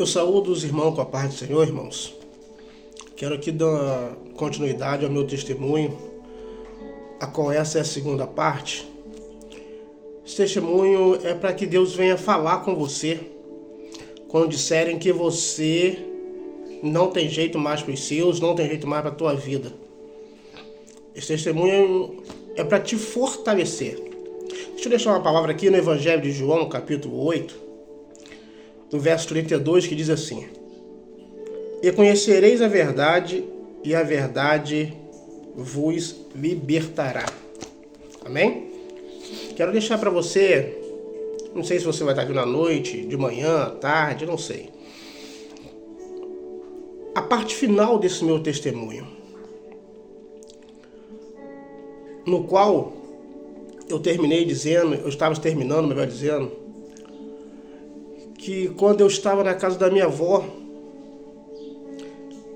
Eu saúdo os irmãos com a paz do Senhor, irmãos. Quero aqui dar continuidade ao meu testemunho, a qual essa é a segunda parte. Esse testemunho é para que Deus venha falar com você quando disserem que você não tem jeito mais para os seus, não tem jeito mais para a tua vida. Esse testemunho é para te fortalecer. Deixa eu deixar uma palavra aqui no Evangelho de João, capítulo 8, no verso 32, que diz assim: E conhecereis a verdade, e a verdade vos libertará. Amém? Quero deixar para você, não sei se você vai estar vindo à noite, de manhã, à tarde, não sei, a parte final desse meu testemunho, no qual eu estava terminando, melhor dizendo, que quando eu estava na casa da minha avó,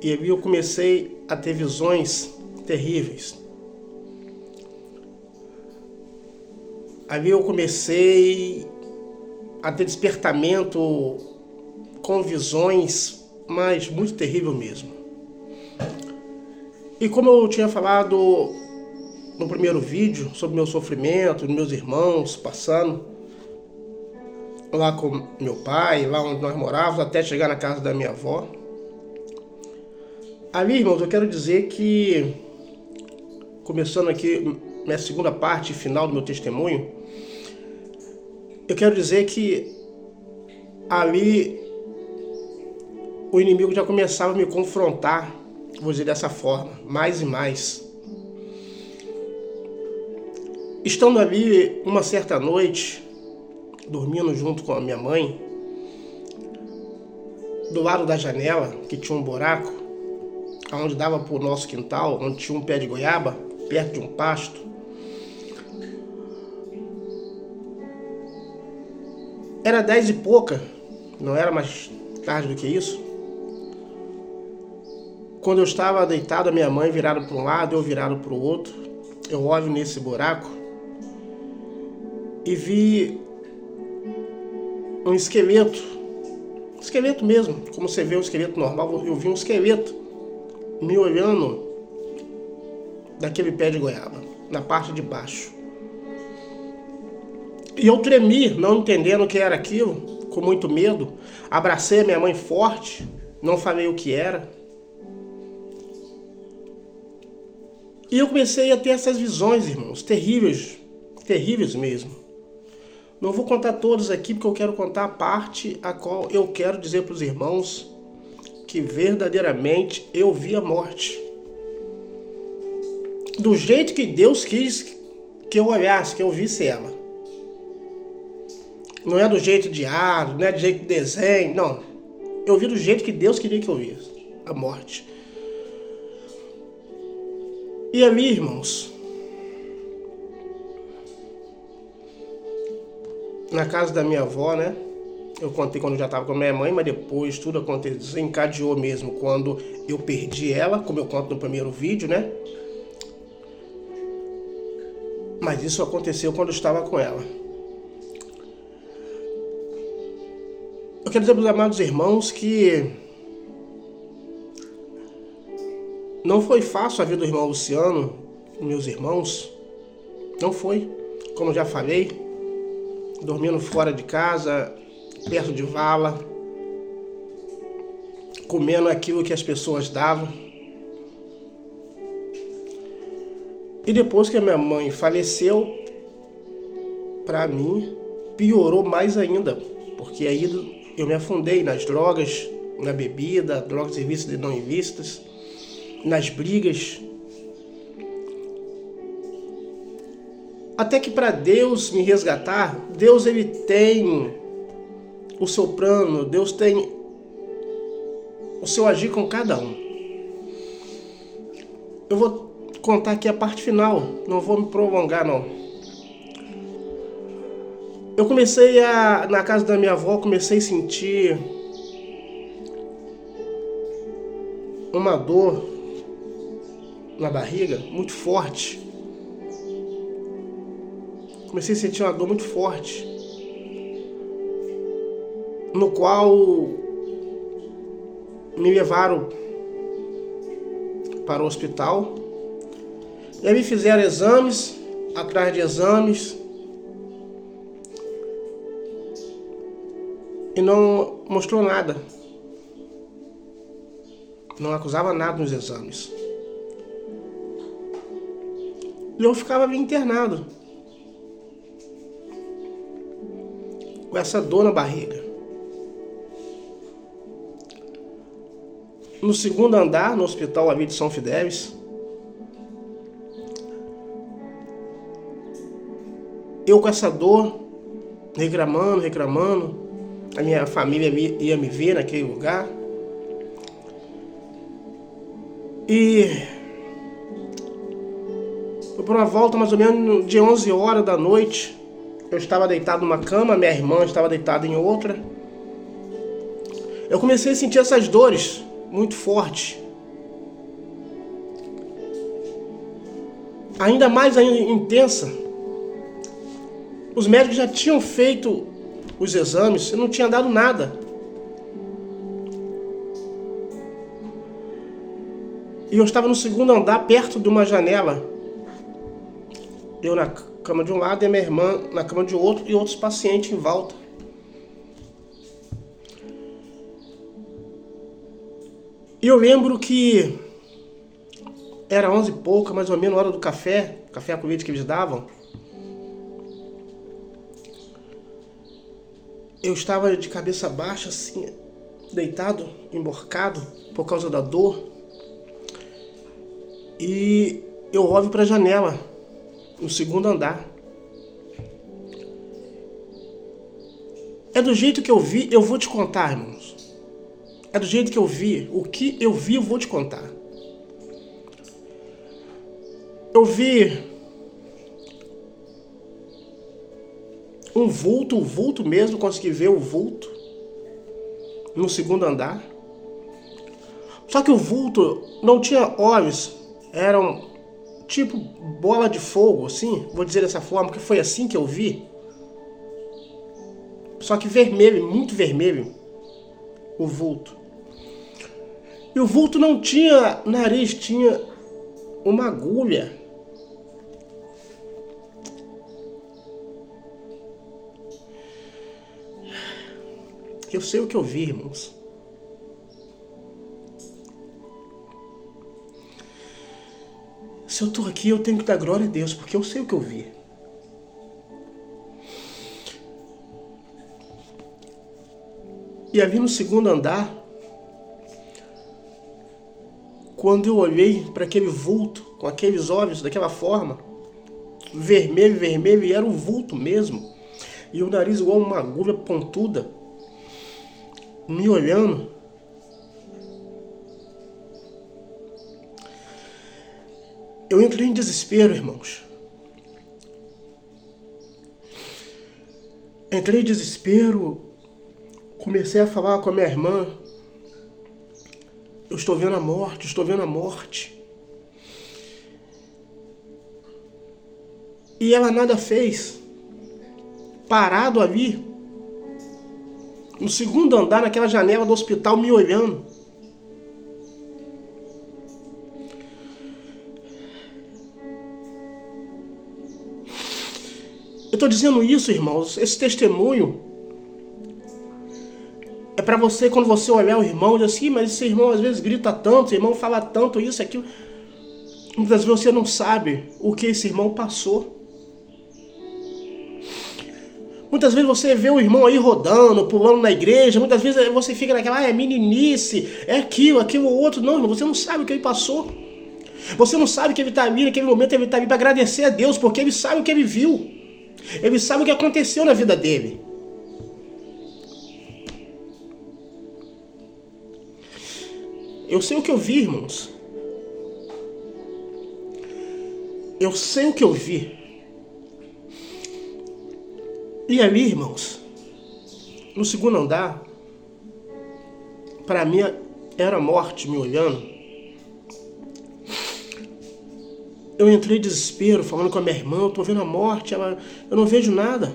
e ali eu comecei a ter visões terríveis. Ali eu comecei a ter despertamento com visões, mas muito terrível mesmo. E como eu tinha falado no primeiro vídeo sobre meu sofrimento, meus irmãos passando lá com meu pai, lá onde nós morávamos, até chegar na casa da minha avó. Ali, irmãos, eu quero dizer que, começando aqui minha segunda parte final do meu testemunho, eu quero dizer que ali o inimigo já começava a me confrontar, vou dizer dessa forma, mais e mais. Estando ali uma certa noite, dormindo junto com a minha mãe, do lado da janela, que tinha um buraco, onde dava para o nosso quintal, onde tinha um pé de goiaba, perto de um pasto. Era 10 e pouca, não era mais tarde do que isso. Quando eu estava deitado, a minha mãe virada para um lado, eu virado para o outro, eu olho nesse buraco e vi um esqueleto mesmo, como você vê um esqueleto normal, eu vi um esqueleto me olhando daquele pé de goiaba, na parte de baixo. E eu tremi, não entendendo o que era aquilo, com muito medo. Abracei a minha mãe forte, não falei o que era. E eu comecei a ter essas visões, irmãos, terríveis mesmo. Não vou contar todos aqui, porque eu quero contar a parte a qual eu quero dizer para os irmãos que verdadeiramente eu vi a morte. Do jeito que Deus quis que eu olhasse, que eu visse ela. Não é do jeito de árvore, não é do jeito de desenho, não. Eu vi do jeito que Deus queria que eu visse a morte. E ali, irmãos, na casa da minha avó, né? Eu contei quando eu já estava com a minha mãe, mas depois tudo aconteceu, desencadeou mesmo quando eu perdi ela, como eu conto no primeiro vídeo, né? Mas isso aconteceu quando eu estava com ela. Eu quero dizer para os amados irmãos que não foi fácil a vida do irmão Luciano, meus irmãos. Não foi, como eu já falei, dormindo fora de casa, perto de vala, comendo aquilo que as pessoas davam. E depois que a minha mãe faleceu, para mim, piorou mais ainda, porque aí eu me afundei nas drogas, na bebida, drogas ilícitas e não ilícitas, nas brigas. Até que para Deus me resgatar, Deus ele tem o seu plano, Deus tem o seu agir com cada um. Eu vou contar aqui a parte final, não vou me prolongar não. Eu comecei na casa da minha avó, comecei a sentir uma dor na barriga muito forte. Comecei a sentir uma dor muito forte, no qual me levaram para o hospital. E aí me fizeram exames, atrás de exames. E não mostrou nada. Não acusava nada nos exames. E eu ficava ali internado, com essa dor na barriga. No segundo andar, no hospital ali de São Fidélis, eu com essa dor, reclamando, a minha família ia me ver naquele lugar. E foi por uma volta mais ou menos de 11 horas da noite. Eu estava deitado numa cama, minha irmã estava deitada em outra. Eu comecei a sentir essas dores muito fortes. Ainda mais intensa. Os médicos já tinham feito os exames e não tinha dado nada. E eu estava no segundo andar, perto de uma janela. Eu na cama de um lado e a minha irmã na cama de outro e outros pacientes em volta. E eu lembro que era 11 e pouca, mais ou menos, hora do café com leite que eles davam. Eu estava de cabeça baixa, assim, deitado, emborcado, por causa da dor. E eu olho para a janela, no segundo andar. É do jeito que eu vi, eu vou te contar, irmãos. É do jeito que eu vi. O que eu vi, eu vou te contar. Eu vi um vulto mesmo, consegui ver o vulto no segundo andar. Só que o vulto não tinha olhos, eram tipo bola de fogo, assim, vou dizer dessa forma, porque foi assim que eu vi. Só que vermelho, muito vermelho, o vulto. E o vulto não tinha nariz, tinha uma agulha. Eu sei o que eu vi, irmãos. Se eu estou aqui, eu tenho que dar glória a Deus, porque eu sei o que eu vi. E ali no segundo andar, quando eu olhei para aquele vulto, com aqueles olhos daquela forma, vermelho, e era um vulto mesmo, e o nariz igual uma agulha pontuda, me olhando. Eu entrei em desespero, irmãos. Entrei em desespero, comecei a falar com a minha irmã. Eu estou vendo a morte, estou vendo a morte. E ela nada fez. Parado ali, no segundo andar, naquela janela do hospital, me olhando. Eu estou dizendo isso, irmãos, esse testemunho é para você, quando você olhar o irmão, diz assim, mas esse irmão às vezes grita tanto, esse irmão fala tanto, isso, aquilo. Muitas vezes você não sabe o que esse irmão passou. Muitas vezes você vê o irmão aí rodando, pulando na igreja, muitas vezes você fica naquela, é meninice, é aquilo outro. Não, irmão, você não sabe o que ele passou. Você não sabe que ele está ali, naquele momento ele está ali para agradecer a Deus, porque ele sabe o que ele viu. Ele sabe o que aconteceu na vida dele. Eu sei o que eu vi, irmãos. Eu sei o que eu vi. E ali, irmãos, no segundo andar, para mim era a morte me olhando. Eu entrei em desespero, falando com a minha irmã, eu tô vendo a morte, eu não vejo nada.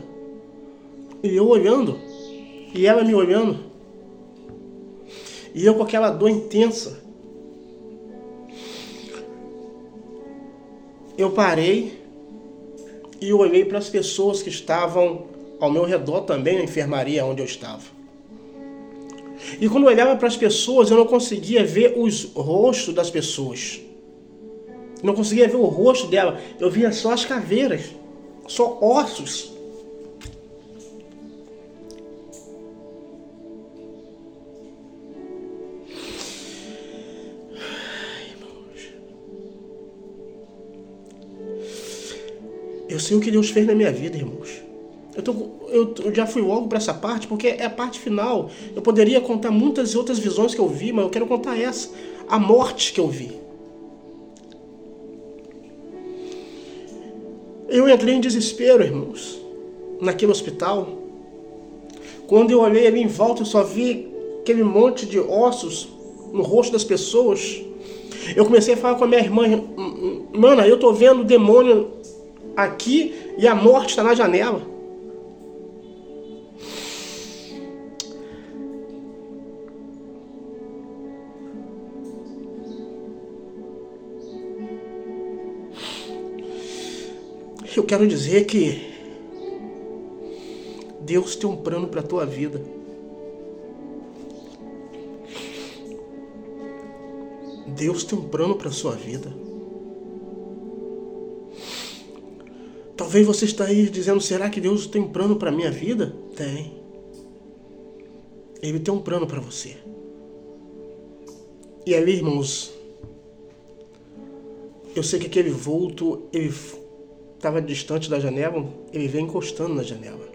E eu olhando, e ela me olhando. E eu com aquela dor intensa. Eu parei e olhei para as pessoas que estavam ao meu redor também, na enfermaria onde eu estava. E quando eu olhava para as pessoas, eu não conseguia ver os rostos das pessoas. Não conseguia ver o rosto dela. Eu via só as caveiras, só ossos. Eu sei o que Deus fez na minha vida, irmãos. Eu já fui logo para essa parte, porque é a parte final. Eu poderia contar muitas outras visões que eu vi, mas eu quero contar essa. A morte que eu vi. Eu entrei em desespero, irmãos, naquele hospital. Quando eu olhei ali em volta, eu só vi aquele monte de ossos no rosto das pessoas. Eu comecei a falar com a minha irmã: Mana, eu tô vendo o demônio aqui e a morte está na janela. Eu quero dizer que Deus tem um plano para a tua vida. Deus tem um plano para a sua vida. Talvez você está aí dizendo: será que Deus tem um plano para a minha vida? Tem. Ele tem um plano para você. E ali, irmãos, eu sei que aquele vulto, ele estava distante da janela, ele veio encostando na janela.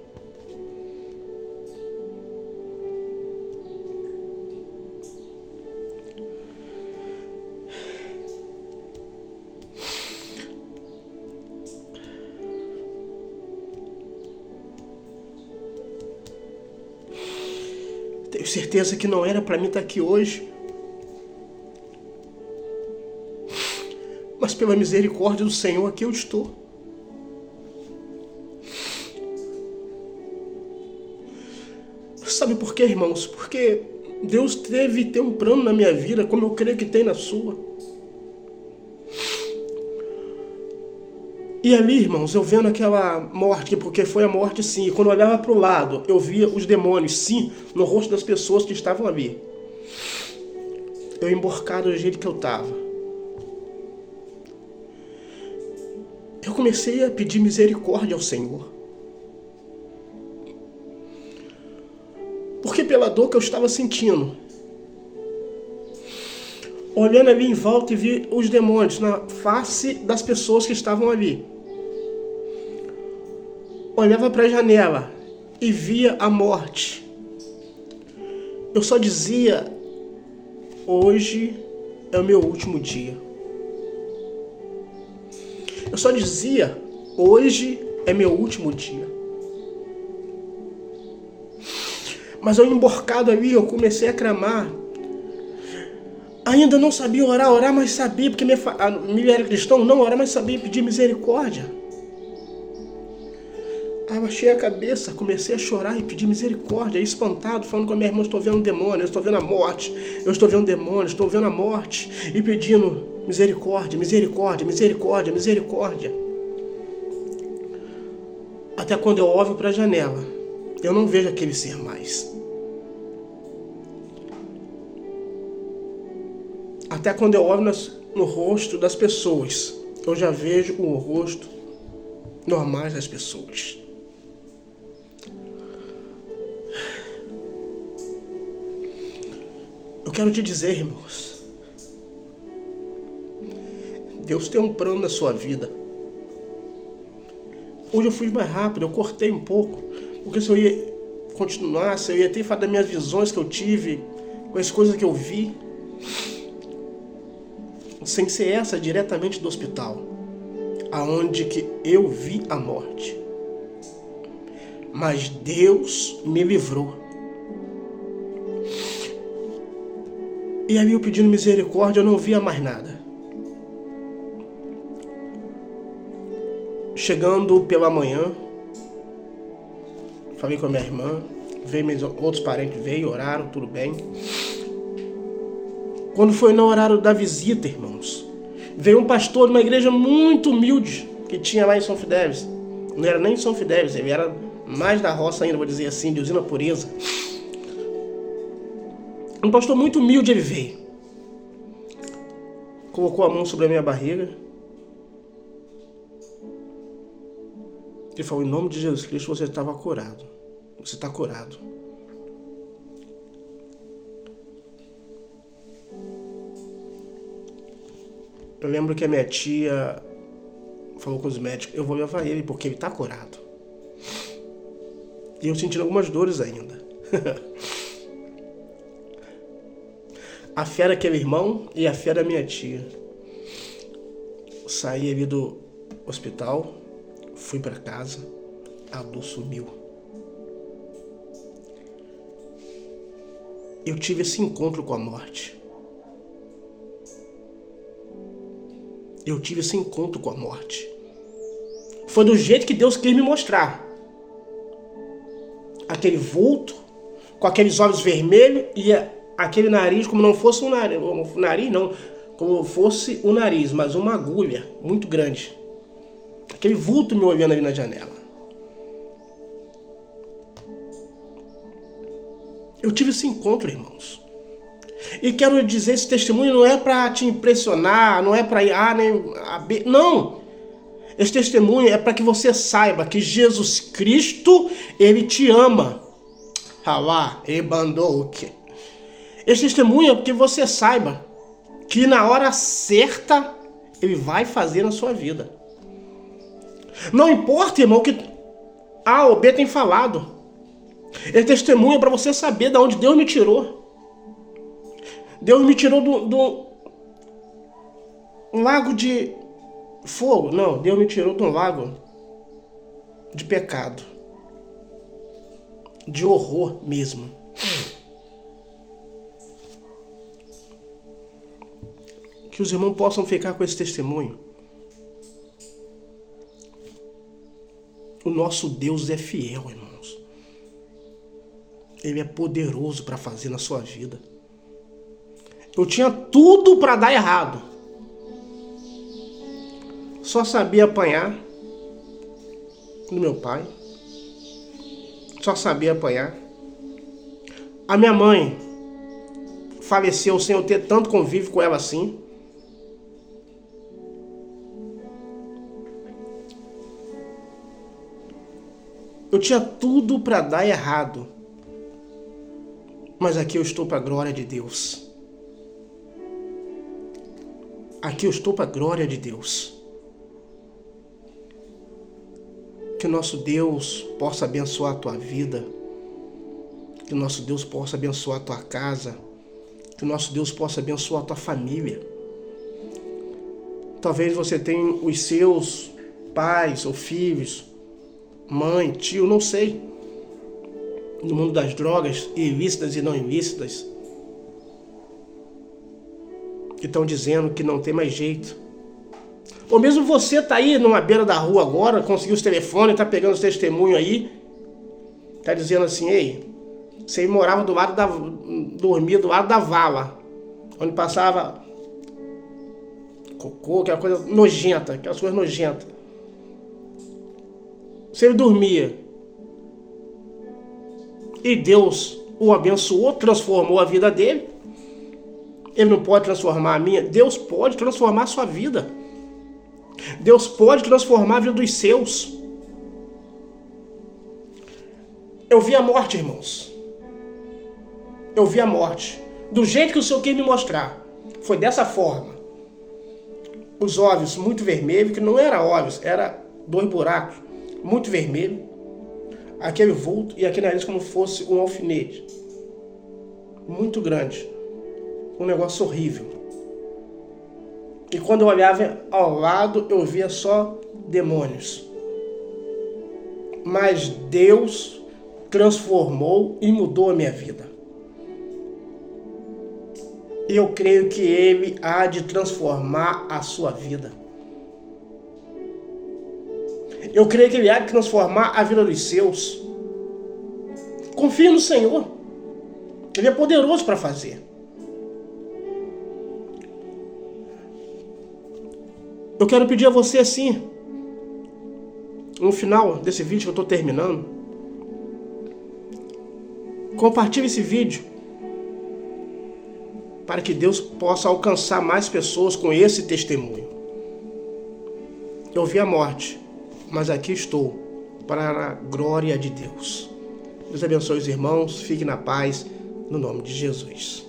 Tenho certeza que não era para mim estar aqui hoje, mas pela misericórdia do Senhor aqui eu estou. Sabe por quê, irmãos? Porque Deus teve ter um plano na minha vida, como eu creio que tem na sua. E ali, irmãos, eu vendo aquela morte, porque foi a morte sim, e quando eu olhava para o lado, eu via os demônios sim, no rosto das pessoas que estavam ali. Eu emborcado do jeito que eu estava. Eu comecei a pedir misericórdia ao Senhor. Porque pela dor que eu estava sentindo, olhando ali em volta e vi os demônios na face das pessoas que estavam ali. Olhava para a janela e via a morte. Eu só dizia: hoje é o meu último dia. Eu só dizia: hoje é meu último dia. Mas eu emborcado ali, eu comecei a clamar. Ainda não sabia orar, mas sabia, porque minha era cristão, não orar, mas sabia pedir misericórdia. Aí eu baixei a cabeça, comecei a chorar e pedir misericórdia, espantado, falando com a minha irmã: estou vendo demônio, eu estou vendo a morte, eu estou vendo demônio, estou vendo a morte, e pedindo misericórdia, misericórdia, misericórdia, misericórdia. Até quando eu olho para a janela, eu não vejo aquele ser mais. Até quando eu olho no rosto das pessoas, eu já vejo o rosto normal das pessoas. Eu quero te dizer, irmãos, Deus tem um plano na sua vida. Hoje eu fui mais rápido, eu cortei um pouco, porque se eu ia continuar, se eu ia ter falado das minhas visões que eu tive, com as coisas que eu vi, sem ser essa diretamente do hospital, aonde que eu vi a morte. Mas Deus me livrou. E ali eu pedindo misericórdia, eu não via mais nada. Chegando pela manhã, falei com a minha irmã, veio meus outros parentes, veio, oraram, tudo bem. Quando foi no horário da visita, irmãos, veio um pastor de uma igreja muito humilde que tinha lá em São Fidélis. Não era nem em São Fidélis, ele era mais da roça ainda, vou dizer assim, de Usina Pureza. Um pastor muito humilde, ele veio. Colocou a mão sobre a minha barriga. Ele falou, em nome de Jesus Cristo, você estava curado. Você está curado. Eu lembro que a minha tia falou com os médicos, eu vou levar ele porque ele está curado. E eu sentindo algumas dores ainda. A fé daquele irmão e a fé da minha tia. Saí ali do hospital, fui para casa, a dor sumiu. Eu tive esse encontro com a morte. Eu tive esse encontro com a morte. Foi do jeito que Deus quis me mostrar. Aquele vulto, com aqueles olhos vermelhos e aquele nariz como não fosse um nariz não, como fosse um nariz, mas uma agulha muito grande. Aquele vulto me olhando ali na janela. Eu tive esse encontro, irmãos. E quero dizer, esse testemunho não é para te impressionar, não é para ir A nem a B. Não! Esse testemunho é para que você saiba que Jesus Cristo, Ele te ama. Halá, ebandouke. Esse testemunho é porque você saiba que na hora certa Ele vai fazer na sua vida. Não importa, irmão, que A ou B tem falado. Esse testemunho é para você saber de onde Deus me tirou. Deus me tirou do lago de fogo. Não, Deus me tirou de um lago de pecado. De horror mesmo. Que os irmãos possam ficar com esse testemunho. O nosso Deus é fiel, irmãos. Ele é poderoso para fazer na sua vida. Eu tinha tudo para dar errado. Só sabia apanhar do meu pai. Só sabia apanhar. A minha mãe faleceu sem eu ter tanto convívio com ela assim. Eu tinha tudo para dar errado. Mas aqui eu estou para a glória de Deus. Aqui eu estou para a glória de Deus. Que o nosso Deus possa abençoar a tua vida. Que o nosso Deus possa abençoar a tua casa. Que o nosso Deus possa abençoar a tua família. Talvez você tenha os seus pais ou filhos, mãe, tio, não sei, no mundo das drogas, ilícitas e não ilícitas, que estão dizendo que não tem mais jeito. Ou mesmo você tá aí numa beira da rua agora, conseguiu os telefones, tá pegando os testemunhos aí, tá dizendo assim, ei, você morava dormia do lado da vala, onde passava cocô, aquela coisa nojenta, aquelas coisas nojentas. Você dormia e Deus o abençoou, transformou a vida dele. Ele não pode transformar a minha. Deus pode transformar a sua vida. Deus pode transformar a vida dos seus. Eu vi a morte, irmãos. Eu vi a morte. Do jeito que o Senhor quis me mostrar. Foi dessa forma. Os olhos muito vermelhos, que não era olhos, era 2 buracos. Muito vermelho. Aquele vulto e aquele nariz como fosse um alfinete. Muito grande. Um negócio horrível. E quando eu olhava ao lado, eu via só demônios. Mas Deus transformou e mudou a minha vida. E eu creio que Ele há de transformar a sua vida. Eu creio que Ele há de transformar a vida dos seus. Confie no Senhor. Ele é poderoso para fazer. Eu quero pedir a você assim, no final desse vídeo que eu estou terminando, compartilhe esse vídeo para que Deus possa alcançar mais pessoas com esse testemunho. Eu vi a morte, mas aqui estou para a glória de Deus. Deus abençoe os irmãos, fique na paz, no nome de Jesus.